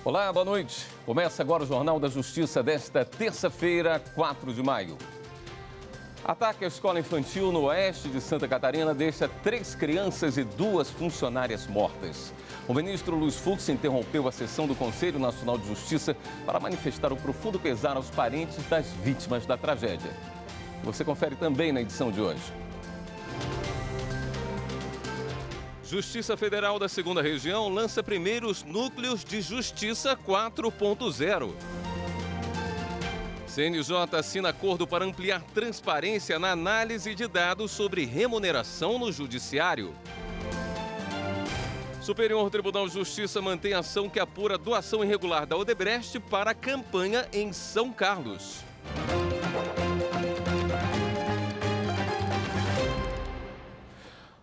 Olá, boa noite. Começa agora o Jornal da Justiça desta terça-feira, 4 de maio. Ataque à escola infantil no oeste de Santa Catarina deixa 3 crianças e 2 funcionárias mortas. O ministro Luiz Fux interrompeu a sessão do Conselho Nacional de Justiça para manifestar o profundo pesar aos parentes das vítimas da tragédia. Você confere também na edição de hoje. Justiça Federal da 2ª Região lança primeiros núcleos de Justiça 4.0. CNJ assina acordo para ampliar transparência na análise de dados sobre remuneração no Judiciário. Superior Tribunal de Justiça mantém ação que apura doação irregular da Odebrecht para a campanha em São Carlos.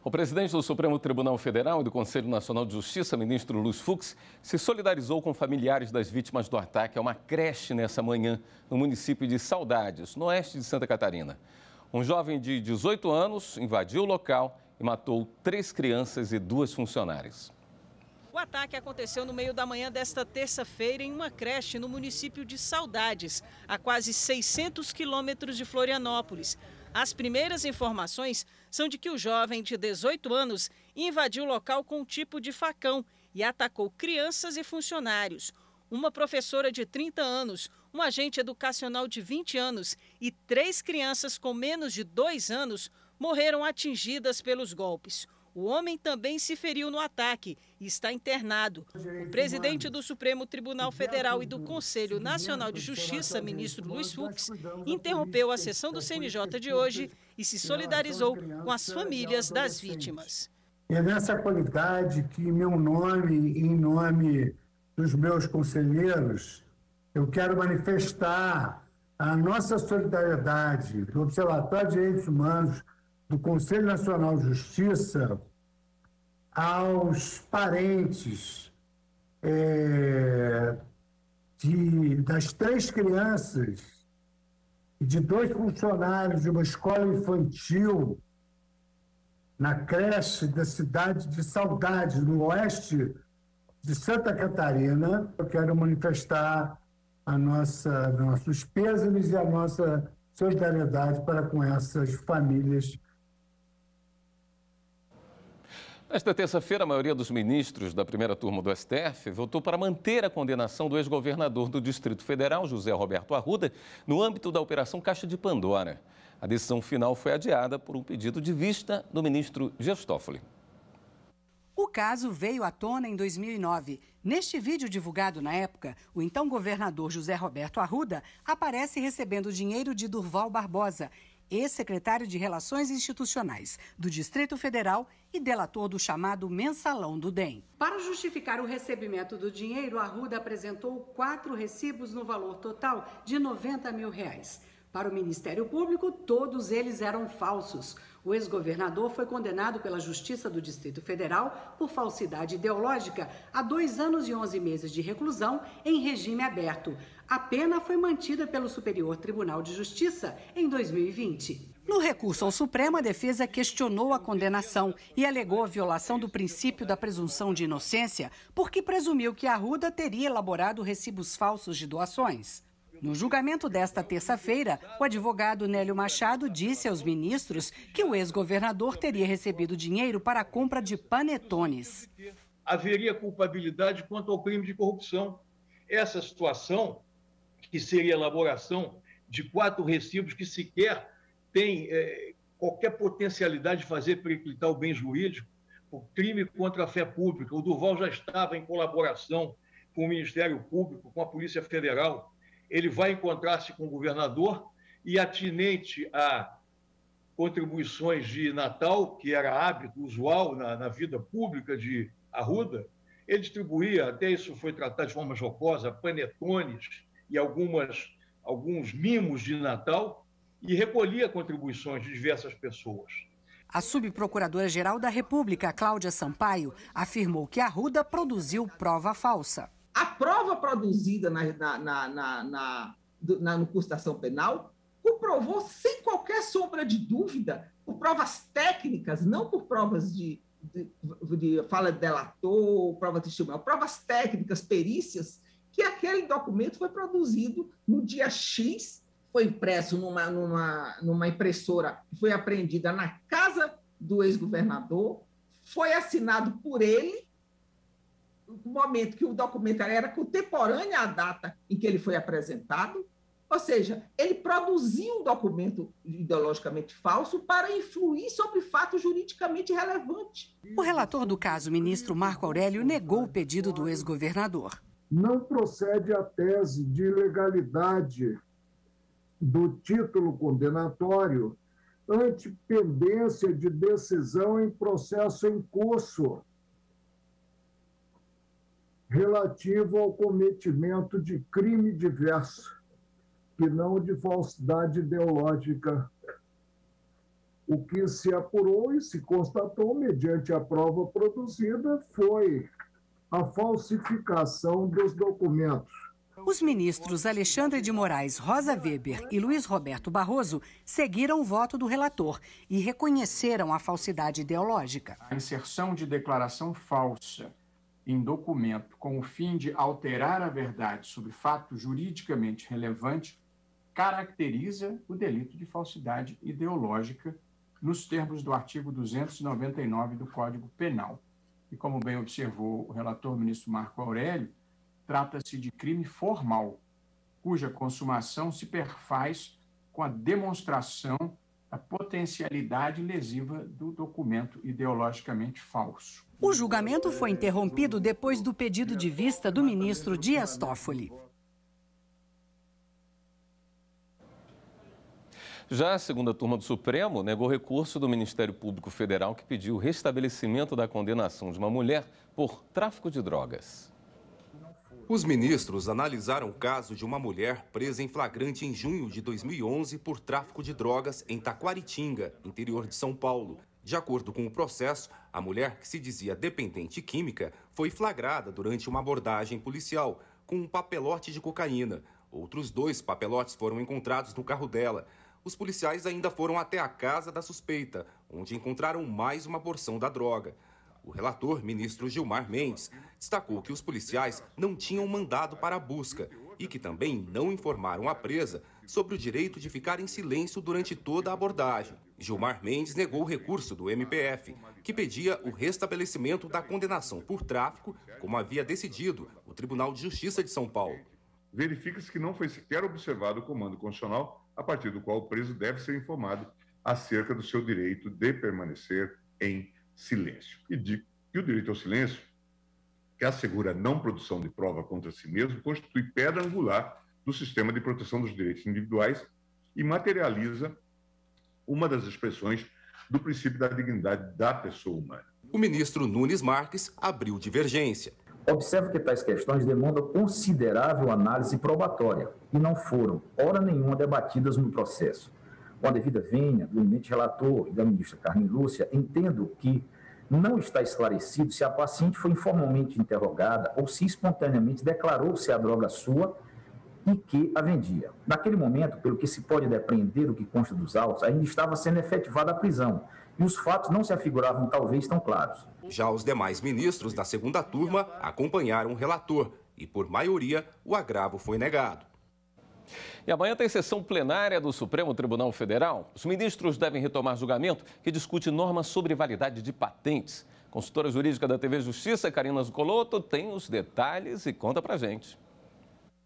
O presidente do Supremo Tribunal Federal e do Conselho Nacional de Justiça, ministro Luiz Fux, se solidarizou com familiares das vítimas do ataque a uma creche nessa manhã, no município de Saudades, no oeste de Santa Catarina. Um jovem de 18 anos invadiu o local e matou 3 crianças e 2 funcionárias. O ataque aconteceu no meio da manhã desta terça-feira em uma creche no município de Saudades, a quase 600 quilômetros de Florianópolis. As primeiras informações são de que o jovem de 18 anos invadiu o local com um tipo de facão e atacou crianças e funcionários. Uma professora de 30 anos, um agente educacional de 20 anos e 3 crianças com menos de 2 anos morreram atingidas pelos golpes. O homem também se feriu no ataque e está internado. O presidente do Supremo Tribunal Federal e do Conselho Nacional de Justiça, ministro Luiz Fux, interrompeu a sessão do CNJ de hoje e se solidarizou com as famílias das vítimas. É nessa qualidade que, em meu nome e em nome dos meus conselheiros, eu quero manifestar a nossa solidariedade do Observatório de Direitos Humanos, do Conselho Nacional de Justiça, aos parentes das 3 crianças e de 2 funcionários de uma escola infantil na creche da cidade de Saudades, no oeste de Santa Catarina. Eu quero manifestar nossos pêsames e a nossa solidariedade para com essas famílias. Nesta terça-feira, a maioria dos ministros da primeira turma do STF votou para manter a condenação do ex-governador do Distrito Federal, José Roberto Arruda, no âmbito da Operação Caixa de Pandora. A decisão final foi adiada por um pedido de vista do ministro Dias Toffoli. O caso veio à tona em 2009. Neste vídeo divulgado na época, o então governador José Roberto Arruda aparece recebendo dinheiro de Durval Barbosa, ex-secretário de Relações Institucionais do Distrito Federal e delator do chamado Mensalão do DEM. Para justificar o recebimento do dinheiro, Arruda apresentou 4 recibos no valor total de R$90 mil. Para o Ministério Público, todos eles eram falsos. O ex-governador foi condenado pela Justiça do Distrito Federal por falsidade ideológica a 2 anos e 11 meses de reclusão em regime aberto. A pena foi mantida pelo Superior Tribunal de Justiça em 2020. No recurso ao Supremo, a defesa questionou a condenação e alegou a violação do princípio da presunção de inocência, porque presumiu que Arruda teria elaborado recibos falsos de doações. No julgamento desta terça-feira, o advogado Nélio Machado disse aos ministros que o ex-governador teria recebido dinheiro para a compra de panetones. Haveria culpabilidade quanto ao crime de corrupção. Essa situação, que seria a elaboração de 4 recibos que sequer tem qualquer potencialidade de fazer periclitar o bem jurídico, por crime contra a fé pública. O Durval já estava em colaboração com o Ministério Público, com a Polícia Federal. Ele vai encontrar-se com o governador e, atinente a contribuições de Natal, que era hábito usual na vida pública de Arruda, ele distribuía, até isso foi tratado de forma jocosa, panetones e alguns mimos de Natal, e recolhia contribuições de diversas pessoas. A subprocuradora-geral da República, Cláudia Sampaio, afirmou que Arruda produziu prova falsa. A prova produzida no curso da ação penal comprovou, sem qualquer sombra de dúvida, por provas técnicas, não por provas de fala de delator, prova testemunhal, provas técnicas, perícias, que aquele documento foi produzido no dia X, foi impresso numa impressora que foi apreendida na casa do ex-governador, foi assinado por ele, no momento que o documento era contemporâneo à data em que ele foi apresentado, ou seja, ele produziu um documento ideologicamente falso para influir sobre fato juridicamente relevante. O relator do caso, ministro Marco Aurélio, negou o pedido do ex-governador. Não procede a tese de ilegalidade do título condenatório ante pendência de decisão em processo em curso relativo ao cometimento de crime diverso, que não de falsidade ideológica. O que se apurou e se constatou mediante a prova produzida foi a falsificação dos documentos. Os ministros Alexandre de Moraes, Rosa Weber e Luiz Roberto Barroso seguiram o voto do relator e reconheceram a falsidade ideológica. A inserção de declaração falsa em documento com o fim de alterar a verdade sobre fato juridicamente relevante caracteriza o delito de falsidade ideológica nos termos do artigo 299 do Código Penal. E como bem observou o relator ministro Marco Aurélio, trata-se de crime formal, cuja consumação se perfaz com a demonstração da potencialidade lesiva do documento ideologicamente falso. O julgamento foi interrompido depois do pedido de vista do ministro Dias Toffoli. Já a segunda turma do Supremo negou recurso do Ministério Público Federal que pediu o restabelecimento da condenação de uma mulher por tráfico de drogas. Os ministros analisaram o caso de uma mulher presa em flagrante em junho de 2011 por tráfico de drogas em Taquaritinga, interior de São Paulo. De acordo com o processo, a mulher, que se dizia dependente química, foi flagrada durante uma abordagem policial com um papelote de cocaína. Outros 2 papelotes foram encontrados no carro dela. Os policiais ainda foram até a casa da suspeita, onde encontraram mais uma porção da droga. O relator, ministro Gilmar Mendes, destacou que os policiais não tinham mandado para a busca e que também não informaram a presa sobre o direito de ficar em silêncio durante toda a abordagem. Gilmar Mendes negou o recurso do MPF, que pedia o restabelecimento da condenação por tráfico, como havia decidido o Tribunal de Justiça de São Paulo. Verifica-se que não foi sequer observado o comando constitucional, a partir do qual o preso deve ser informado acerca do seu direito de permanecer em silêncio. E o direito ao silêncio, que assegura a não produção de prova contra si mesmo, constitui pedra angular do sistema de proteção dos direitos individuais e materializa uma das expressões do princípio da dignidade da pessoa humana. O ministro Nunes Marques abriu divergência. Observe que tais questões demandam considerável análise probatória e não foram, hora nenhuma, debatidas no processo. Com a devida vênia do eminente relator e da ministra Carmen Lúcia, entendo que não está esclarecido se a paciente foi informalmente interrogada ou se espontaneamente declarou ser a droga sua e que a vendia. Naquele momento, pelo que se pode depreender do que consta dos autos, ainda estava sendo efetivada a prisão e os fatos não se afiguravam talvez tão claros. Já os demais ministros da segunda turma acompanharam o relator e, por maioria, o agravo foi negado. E amanhã tem sessão plenária do Supremo Tribunal Federal. Os ministros devem retomar julgamento que discute normas sobre validade de patentes. Consultora jurídica da TV Justiça, Karina Zucolotto, tem os detalhes e conta pra gente.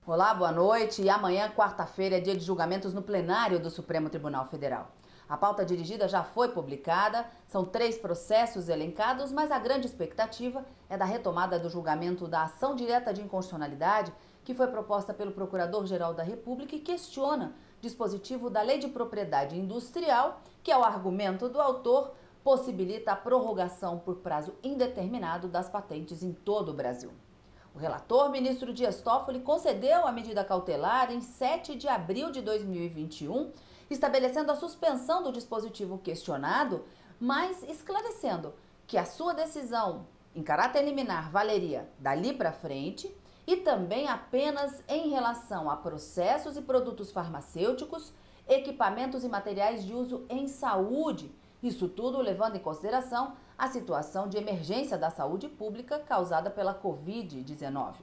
Olá, boa noite. E amanhã, quarta-feira, é dia de julgamentos no plenário do Supremo Tribunal Federal. A pauta dirigida já foi publicada, são 3 processos elencados, mas a grande expectativa é da retomada do julgamento da ação direta de inconstitucionalidade que foi proposta pelo Procurador-Geral da República e questiona o dispositivo da Lei de Propriedade Industrial, que é o argumento do autor, possibilita a prorrogação por prazo indeterminado das patentes em todo o Brasil. O relator, ministro Dias Toffoli, concedeu a medida cautelar em 7 de abril de 2021, estabelecendo a suspensão do dispositivo questionado, mas esclarecendo que a sua decisão em caráter liminar valeria dali para frente e também apenas em relação a processos e produtos farmacêuticos, equipamentos e materiais de uso em saúde, isso tudo levando em consideração a situação de emergência da saúde pública causada pela Covid-19.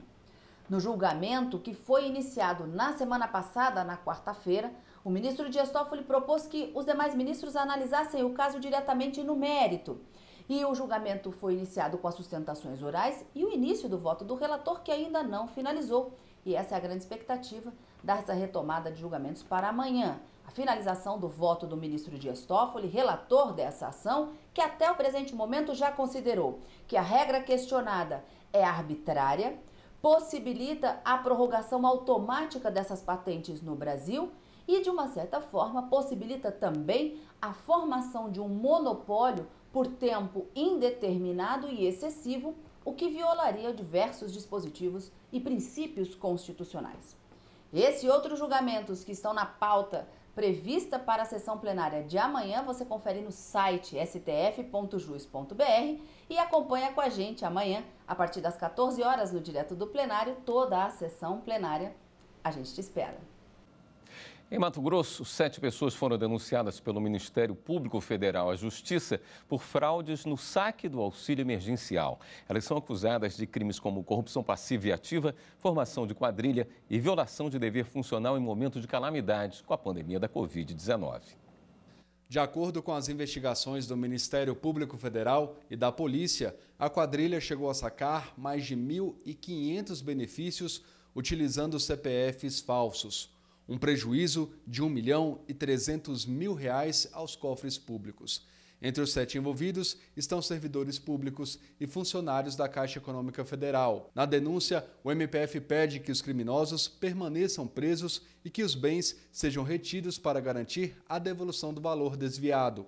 No julgamento, que foi iniciado na semana passada, na quarta-feira, o ministro Dias Toffoli propôs que os demais ministros analisassem o caso diretamente no mérito. E o julgamento foi iniciado com as sustentações orais e o início do voto do relator, que ainda não finalizou. E essa é a grande expectativa dessa retomada de julgamentos para amanhã. A finalização do voto do ministro Dias Toffoli, relator dessa ação, que até o presente momento já considerou que a regra questionada é arbitrária, possibilita a prorrogação automática dessas patentes no Brasil e, de uma certa forma, possibilita também a formação de um monopólio por tempo indeterminado e excessivo, o que violaria diversos dispositivos e princípios constitucionais. Esse e outros julgamentos que estão na pauta prevista para a sessão plenária de amanhã, você confere no site stf.jus.br e acompanha com a gente amanhã, a partir das 14 horas, no Direto do Plenário, toda a sessão plenária. A gente te espera. Em Mato Grosso, 7 pessoas foram denunciadas pelo Ministério Público Federal à Justiça por fraudes no saque do auxílio emergencial. Elas são acusadas de crimes como corrupção passiva e ativa, formação de quadrilha e violação de dever funcional em momento de calamidades com a pandemia da Covid-19. De acordo com as investigações do Ministério Público Federal e da Polícia, a quadrilha chegou a sacar mais de 1.500 benefícios utilizando CPFs falsos. Um prejuízo de R$ 1.300.000 aos cofres públicos. Entre os 7 envolvidos estão servidores públicos e funcionários da Caixa Econômica Federal. Na denúncia, o MPF pede que os criminosos permaneçam presos e que os bens sejam retidos para garantir a devolução do valor desviado.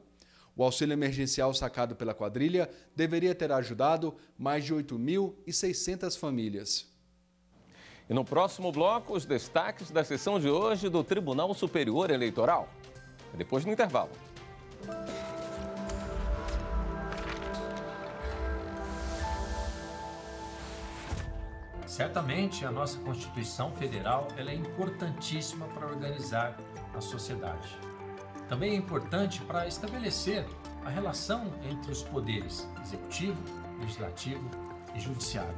O auxílio emergencial sacado pela quadrilha deveria ter ajudado mais de 8.600 famílias. E no próximo bloco, os destaques da sessão de hoje do Tribunal Superior Eleitoral. Depois do intervalo. Certamente, a nossa Constituição Federal ela é importantíssima para organizar a sociedade. Também é importante para estabelecer a relação entre os poderes executivo, legislativo e judiciário.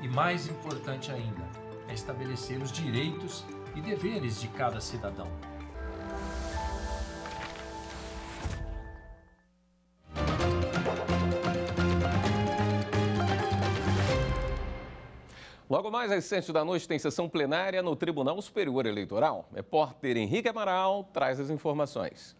E mais importante ainda, é estabelecer os direitos e deveres de cada cidadão. Logo mais às 7 da noite tem sessão plenária no Tribunal Superior Eleitoral. Repórter Henrique Amaral traz as informações.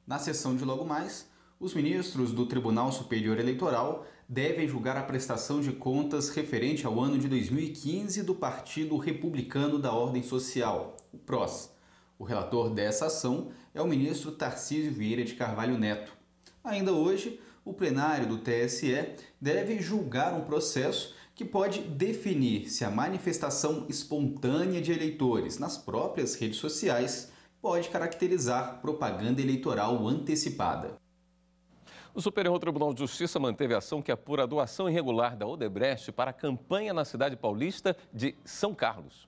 Na sessão de logo mais, os ministros do Tribunal Superior Eleitoral devem julgar a prestação de contas referente ao ano de 2015 do Partido Republicano da Ordem Social, o PROS. O relator dessa ação é o ministro Tarcísio Vieira de Carvalho Neto. Ainda hoje, o plenário do TSE deve julgar um processo que pode definir se a manifestação espontânea de eleitores nas próprias redes sociais pode caracterizar propaganda eleitoral antecipada. O Superior Tribunal de Justiça manteve a ação que apura a doação irregular da Odebrecht para a campanha na cidade paulista de São Carlos.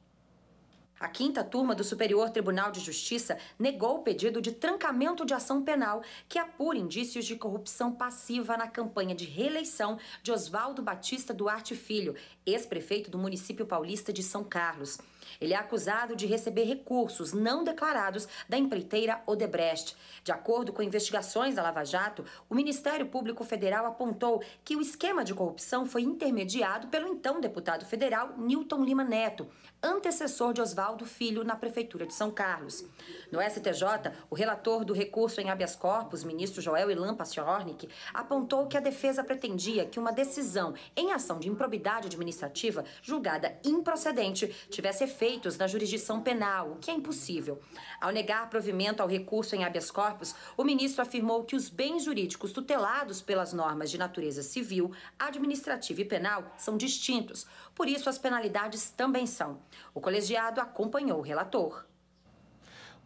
A 5ª turma do Superior Tribunal de Justiça negou o pedido de trancamento de ação penal que apura indícios de corrupção passiva na campanha de reeleição de Oswaldo Batista Duarte Filho, ex-prefeito do município paulista de São Carlos. Ele é acusado de receber recursos não declarados da empreiteira Odebrecht. De acordo com investigações da Lava Jato, o Ministério Público Federal apontou que o esquema de corrupção foi intermediado pelo então deputado federal Newton Lima Neto, antecessor de Oswaldo Filho na Prefeitura de São Carlos. No STJ, o relator do recurso em habeas corpus, ministro Joel Ilan Paciornik, apontou que a defesa pretendia que uma decisão em ação de improbidade administrativa julgada improcedente tivesse efeitos na jurisdição penal, o que é impossível. Ao negar provimento ao recurso em habeas corpus, o ministro afirmou que os bens jurídicos tutelados pelas normas de natureza civil, administrativa e penal são distintos, por isso as penalidades também são. O colegiado acompanhou o relator.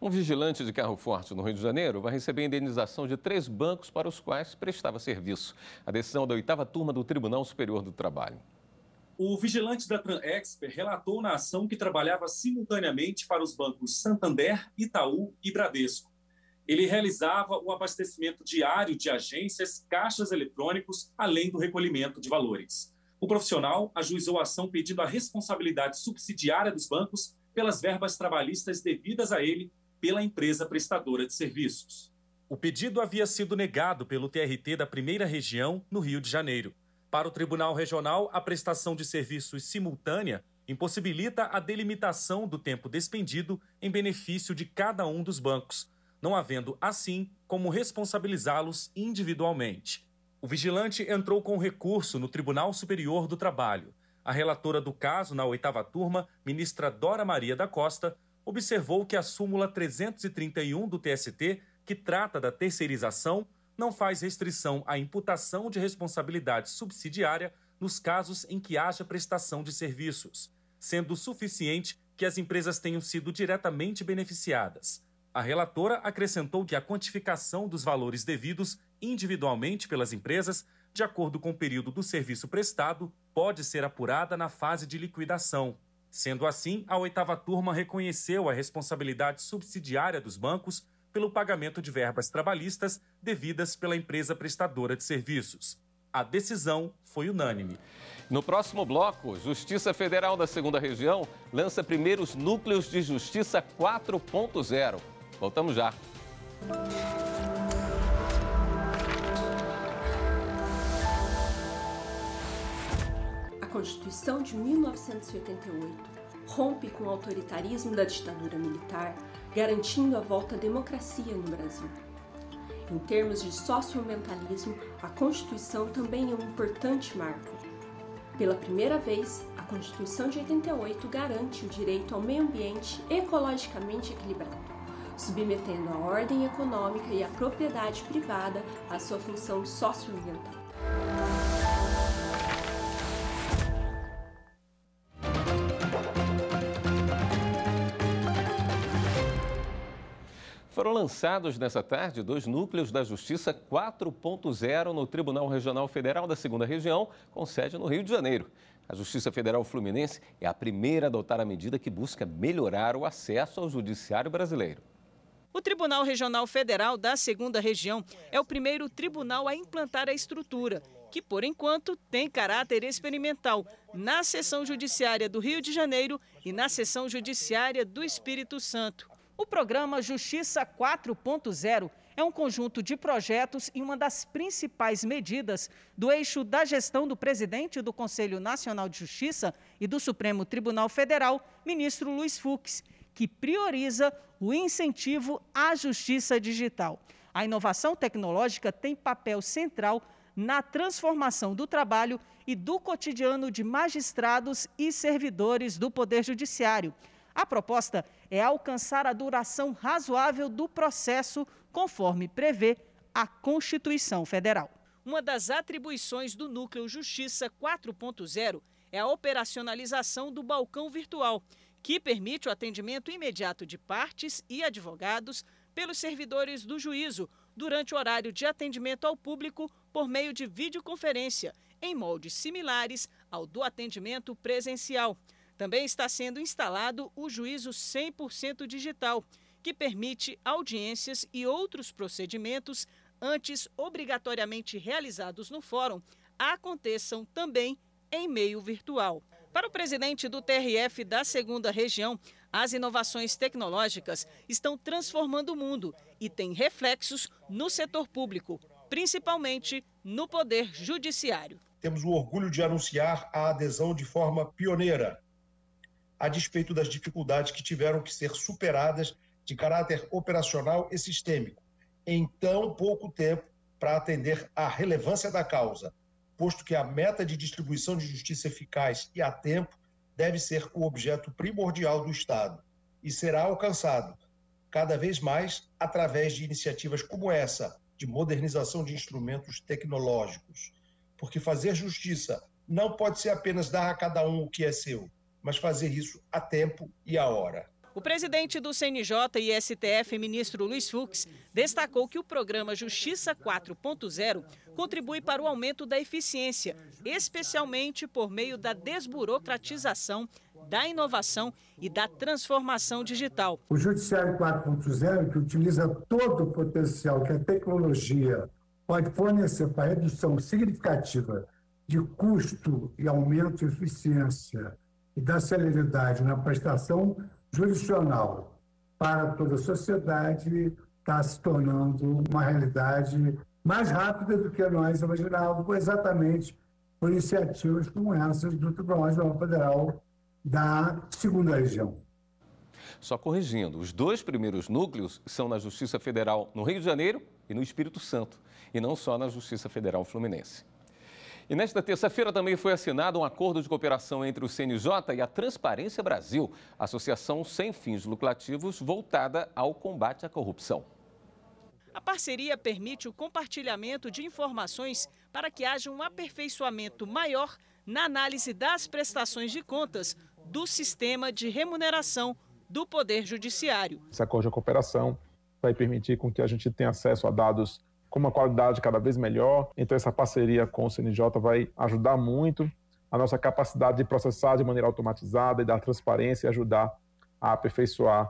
Um vigilante de carro forte no Rio de Janeiro vai receber a indenização de 3 bancos para os quais prestava serviço. A decisão da 8ª turma do Tribunal Superior do Trabalho. O vigilante da Tranexper relatou na ação que trabalhava simultaneamente para os bancos Santander, Itaú e Bradesco. Ele realizava o abastecimento diário de agências, caixas eletrônicos, além do recolhimento de valores. O profissional ajuizou a ação pedindo a responsabilidade subsidiária dos bancos pelas verbas trabalhistas devidas a ele pela empresa prestadora de serviços. O pedido havia sido negado pelo TRT da Primeira Região, no Rio de Janeiro. Para o Tribunal Regional, a prestação de serviços simultânea impossibilita a delimitação do tempo despendido em benefício de cada um dos bancos, não havendo, assim, como responsabilizá-los individualmente. O vigilante entrou com recurso no Tribunal Superior do Trabalho. A relatora do caso, na 8ª turma, ministra Dora Maria da Costa, observou que a súmula 331 do TST, que trata da terceirização, não faz restrição à imputação de responsabilidade subsidiária nos casos em que haja prestação de serviços, sendo suficiente que as empresas tenham sido diretamente beneficiadas. A relatora acrescentou que a quantificação dos valores devidos individualmente pelas empresas, de acordo com o período do serviço prestado, pode ser apurada na fase de liquidação. Sendo assim, a 8ª turma reconheceu a responsabilidade subsidiária dos bancos pelo pagamento de verbas trabalhistas devidas pela empresa prestadora de serviços. A decisão foi unânime. No próximo bloco, Justiça Federal da 2ª Região lança primeiros núcleos de justiça 4.0. Voltamos já. A Constituição de 1988 rompe com o autoritarismo da ditadura militar, garantindo a volta à democracia no Brasil. Em termos de socioambientalismo, a Constituição também é um importante marco. Pela primeira vez, a Constituição de 88 garante o direito ao meio ambiente ecologicamente equilibrado, submetendo a ordem econômica e a propriedade privada à sua função socioambiental. Foram lançados nessa tarde 2 núcleos da Justiça 4.0 no Tribunal Regional Federal da 2ª Região, com sede no Rio de Janeiro. A Justiça Federal Fluminense é a primeira a adotar a medida que busca melhorar o acesso ao judiciário brasileiro. O Tribunal Regional Federal da 2ª Região é o primeiro tribunal a implantar a estrutura, que, por enquanto, tem caráter experimental na seção judiciária do Rio de Janeiro e na seção judiciária do Espírito Santo. O programa Justiça 4.0 é um conjunto de projetos e uma das principais medidas do eixo da gestão do presidente do Conselho Nacional de Justiça e do Supremo Tribunal Federal, ministro Luiz Fux, que prioriza o incentivo à justiça digital. A inovação tecnológica tem papel central na transformação do trabalho e do cotidiano de magistrados e servidores do Poder Judiciário. A proposta é alcançar a duração razoável do processo, conforme prevê a Constituição Federal. Uma das atribuições do Núcleo Justiça 4.0 é a operacionalização do balcão virtual, que permite o atendimento imediato de partes e advogados pelos servidores do juízo durante o horário de atendimento ao público por meio de videoconferência, em moldes similares ao do atendimento presencial. Também está sendo instalado o juízo 100% digital, que permite audiências e outros procedimentos antes obrigatoriamente realizados no fórum aconteçam também em meio virtual. Para o presidente do TRF da 2ª Região, as inovações tecnológicas estão transformando o mundo e têm reflexos no setor público, principalmente no Poder Judiciário. Temos o orgulho de anunciar a adesão de forma pioneira, a despeito das dificuldades que tiveram que ser superadas de caráter operacional e sistêmico, em tão pouco tempo para atender à relevância da causa, posto que a meta de distribuição de justiça eficaz e a tempo deve ser o objeto primordial do Estado e será alcançado cada vez mais através de iniciativas como essa, de modernização de instrumentos tecnológicos. Porque fazer justiça não pode ser apenas dar a cada um o que é seu, mas fazer isso a tempo e a hora. O presidente do CNJ e STF, ministro Luiz Fux, destacou que o programa Justiça 4.0 contribui para o aumento da eficiência, especialmente por meio da desburocratização, da inovação e da transformação digital. O Judiciário 4.0, que utiliza todo o potencial que a tecnologia pode fornecer para a redução significativa de custo e aumento de eficiência e da celeridade na prestação jurisdicional para toda a sociedade está se tornando uma realidade mais rápida do que nós imaginávamos, exatamente por iniciativas como essas do Tribunal Regional Federal da Segunda Região. Só corrigindo, os 2 primeiros núcleos são na Justiça Federal no Rio de Janeiro e no Espírito Santo, e não só na Justiça Federal Fluminense. E nesta terça-feira também foi assinado um acordo de cooperação entre o CNJ e a Transparência Brasil, associação sem fins lucrativos voltada ao combate à corrupção. A parceria permite o compartilhamento de informações para que haja um aperfeiçoamento maior na análise das prestações de contas do sistema de remuneração do Poder Judiciário. Esse acordo de cooperação vai permitir com que a gente tenha acesso a dados com uma qualidade cada vez melhor. Então, essa parceria com o CNJ vai ajudar muito a nossa capacidade de processar de maneira automatizada e dar transparência e ajudar a aperfeiçoar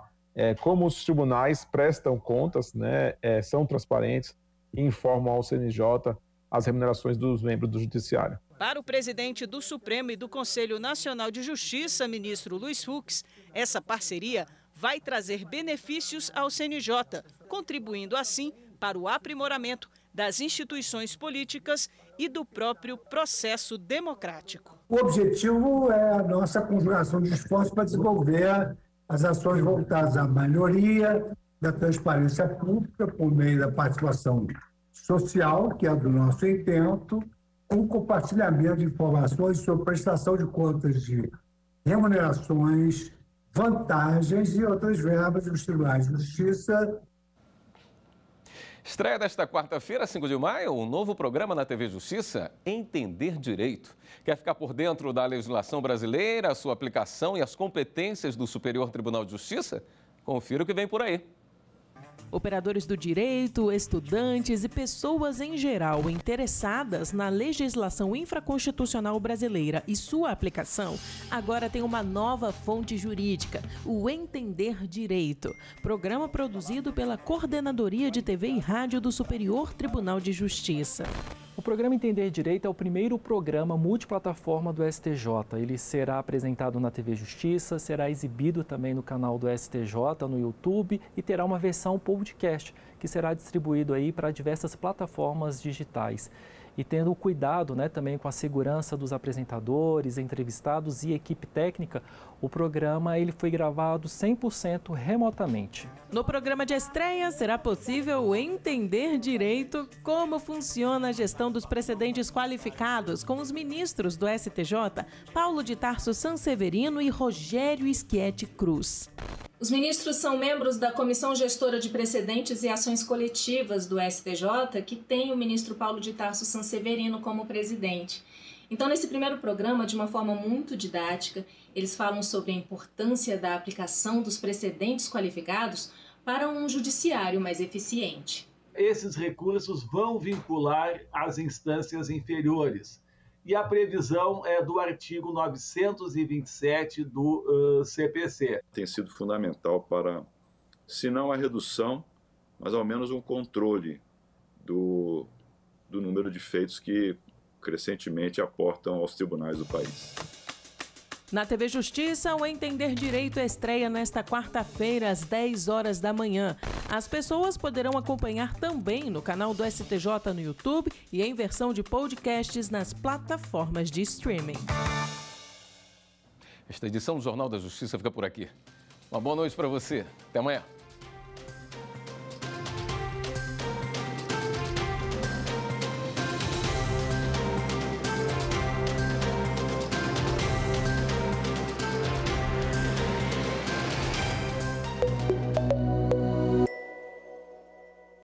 como os tribunais prestam contas, né, são transparentes e informam ao CNJ as remunerações dos membros do Judiciário. Para o presidente do Supremo e do Conselho Nacional de Justiça, ministro Luiz Fux, essa parceria vai trazer benefícios ao CNJ, contribuindo assim para o aprimoramento das instituições políticas e do próprio processo democrático. O objetivo é a nossa conjugação de esforços para desenvolver as ações voltadas à melhoria da transparência pública por meio da participação social, que é do nosso intento, com compartilhamento de informações sobre prestação de contas de remunerações, vantagens e outras verbas dos tribunais de justiça. Estreia desta quarta-feira, 5 de maio, um novo programa na TV Justiça, Entender Direito. Quer ficar por dentro da legislação brasileira, a sua aplicação e as competências do Superior Tribunal de Justiça? Confira o que vem por aí. Operadores do direito, estudantes e pessoas em geral interessadas na legislação infraconstitucional brasileira e sua aplicação, agora tem uma nova fonte jurídica, o Entender Direito, programa produzido pela Coordenadoria de TV e Rádio do Superior Tribunal de Justiça. O programa Entender Direito é o primeiro programa multiplataforma do STJ. Ele será apresentado na TV Justiça, será exibido também no canal do STJ, no YouTube, e terá uma versão podcast, que será distribuído aí para diversas plataformas digitais. E tendo cuidado, né, também com a segurança dos apresentadores, entrevistados e equipe técnica, o programa ele foi gravado 100% remotamente. No programa de estreia, será possível entender direito como funciona a gestão dos precedentes qualificados com os ministros do STJ, Paulo de Tarso Sanseverino e Rogério Schietti Cruz. Os ministros são membros da Comissão Gestora de Precedentes e Ações Coletivas do STJ, que tem o ministro Paulo de Tarso Sanseverino como presidente. Então, nesse primeiro programa, de uma forma muito didática, eles falam sobre a importância da aplicação dos precedentes qualificados para um judiciário mais eficiente. Esses recursos vão vincular as instâncias inferiores. E a previsão é do artigo 927 do CPC. Tem sido fundamental para, se não a redução, mas ao menos um controle do número de feitos que crescentemente aportam aos tribunais do país. Na TV Justiça, o Entender Direito estreia nesta quarta-feira, às 10 horas da manhã. As pessoas poderão acompanhar também no canal do STJ no YouTube e em versão de podcasts nas plataformas de streaming. Esta edição do Jornal da Justiça fica por aqui. Uma boa noite para você. Até amanhã.